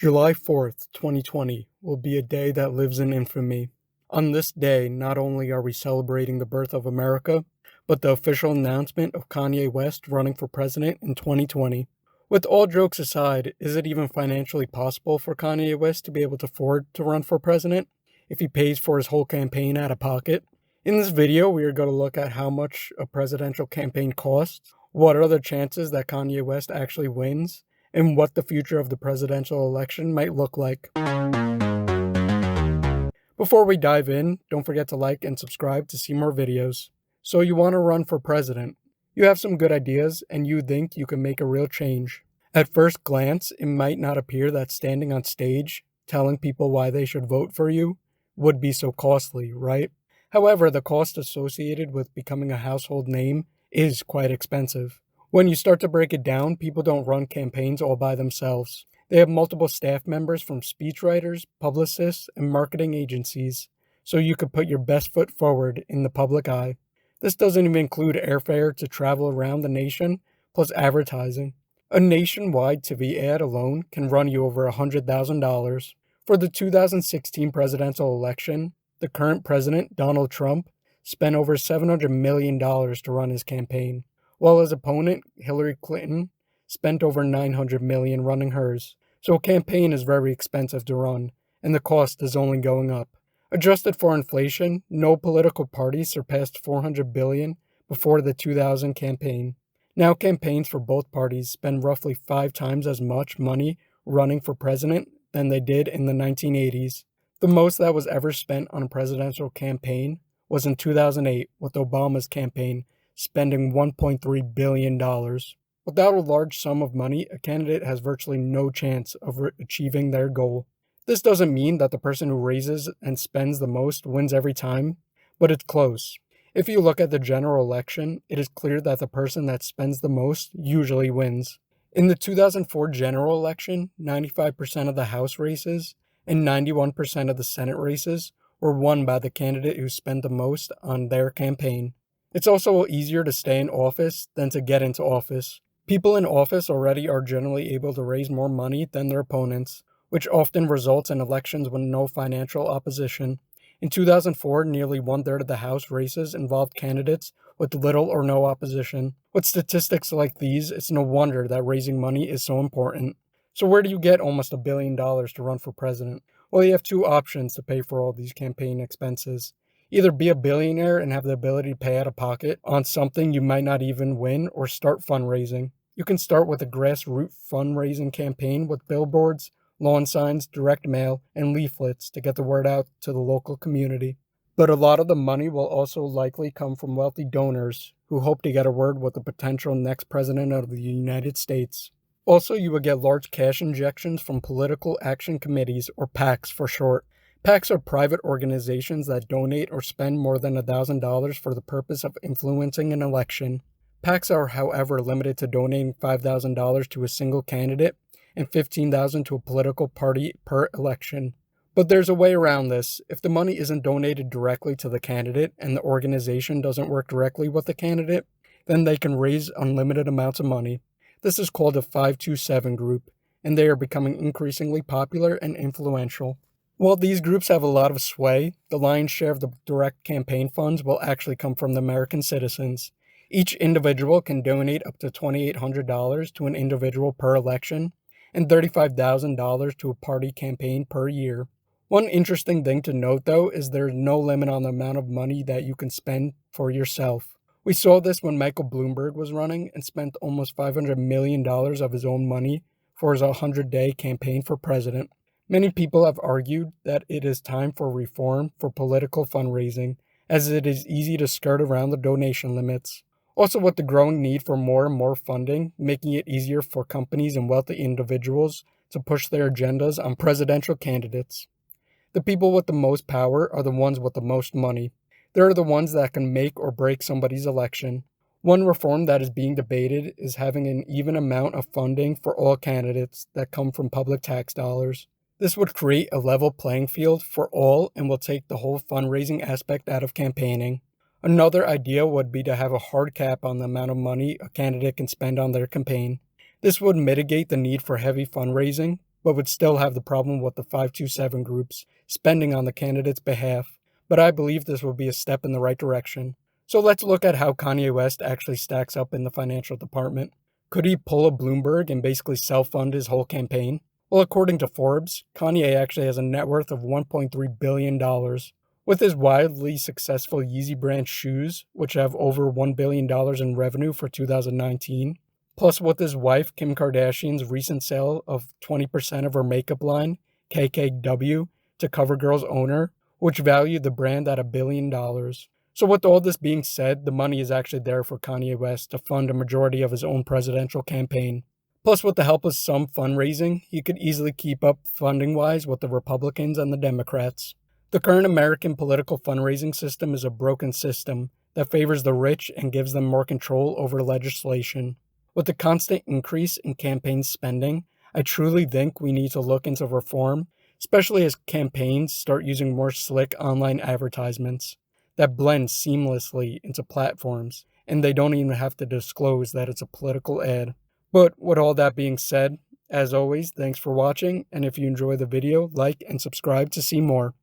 July 4th, 2020 will be a day that lives in infamy. On this day, not only are we celebrating the birth of America, but the official announcement of Kanye West running for president in 2020. With all jokes aside, is it even financially possible for Kanye West to be able to afford to run for president if he pays for his whole campaign out of pocket? In this video, we are going to look at how much a presidential campaign costs, what are the chances that Kanye West actually wins, and what the future of the presidential election might look like. Before we dive in, don't forget to like and subscribe to see more videos. So you want to run for president. You have some good ideas and you think you can make a real change. At first glance, it might not appear that standing on stage, telling people why they should vote for you, would be so costly, right? However, the cost associated with becoming a household name is quite expensive. When you start to break it down, people don't run campaigns all by themselves. They have multiple staff members from speechwriters, publicists, and marketing agencies, so you could put your best foot forward in the public eye. This doesn't even include airfare to travel around the nation, plus advertising. A nationwide TV ad alone can run you over $100,000. For the 2016 presidential election, the current president, Donald Trump, spent over $700 million to run his campaign, while his opponent, Hillary Clinton, spent over $900 million running hers. So a campaign is very expensive to run, and the cost is only going up. Adjusted for inflation, no political party surpassed $400 billion before the 2000 campaign. Now campaigns for both parties spend roughly 5 times as much money running for president than they did in the 1980s. The most that was ever spent on a presidential campaign was in 2008 with Obama's campaign, spending $1.3 billion. Without a large sum of money, a candidate has virtually no chance of achieving their goal. This doesn't mean that the person who raises and spends the most wins every time, but it's close. If you look at the general election, it is clear that the person that spends the most usually wins. In the 2004 general election, 95% of the House races and 91% of the Senate races were won by the candidate who spent the most on their campaign. It's also easier to stay in office than to get into office. People in office already are generally able to raise more money than their opponents, which often results in elections with no financial opposition. In 2004, nearly one-third of the House races involved candidates with little or no opposition. With statistics like these, it's no wonder that raising money is so important. So where do you get almost $1 billion to run for president? Well, you have 2 options to pay for all these campaign expenses. Either be a billionaire and have the ability to pay out of pocket on something you might not even win, or start fundraising. You can start with a grassroots fundraising campaign with billboards, lawn signs, direct mail, and leaflets to get the word out to the local community. But a lot of the money will also likely come from wealthy donors who hope to get a word with the potential next president of the United States. Also, you will get large cash injections from political action committees, or PACs for short. PACs are private organizations that donate or spend more than $1,000 for the purpose of influencing an election. PACs are, however, limited to donating $5,000 to a single candidate and $15,000 to a political party per election. But there's a way around this. If the money isn't donated directly to the candidate and the organization doesn't work directly with the candidate, then they can raise unlimited amounts of money. This is called a 527 group, and they are becoming increasingly popular and influential. While these groups have a lot of sway, the lion's share of the direct campaign funds will actually come from the American citizens. Each individual can donate up to $2,800 to an individual per election, and $35,000 to a party campaign per year. One interesting thing to note, though, is there's no limit on the amount of money that you can spend for yourself. We saw this when Michael Bloomberg was running and spent almost $500 million of his own money for his 100-day campaign for president. Many people have argued that it is time for reform for political fundraising, as it is easy to skirt around the donation limits. Also, with the growing need for more and more funding, making it easier for companies and wealthy individuals to push their agendas on presidential candidates. The people with the most power are the ones with the most money. They're the ones that can make or break somebody's election. One reform that is being debated is having an even amount of funding for all candidates that come from public tax dollars. This would create a level playing field for all and will take the whole fundraising aspect out of campaigning. Another idea would be to have a hard cap on the amount of money a candidate can spend on their campaign. This would mitigate the need for heavy fundraising, but would still have the problem with the 527 groups spending on the candidate's behalf. But I believe this will be a step in the right direction. So let's look at how Kanye West actually stacks up in the financial department. Could he pull a Bloomberg and basically self-fund his whole campaign? Well, according to Forbes, Kanye actually has a net worth of $1.3 billion. With his wildly successful Yeezy brand shoes, which have over $1 billion in revenue for 2019, plus with his wife Kim Kardashian's recent sale of 20% of her makeup line, KKW, to CoverGirl's owner, which valued the brand at $1 billion. So with all this being said, the money is actually there for Kanye West to fund a majority of his own presidential campaign. Plus, with the help of some fundraising, he could easily keep up funding-wise with the Republicans and the Democrats. The current American political fundraising system is a broken system that favors the rich and gives them more control over legislation. With the constant increase in campaign spending, I truly think we need to look into reform, especially as campaigns start using more slick online advertisements that blend seamlessly into platforms, and they don't even have to disclose that it's a political ad. But with all that being said, as always, thanks for watching, and if you enjoy the video, like and subscribe to see more.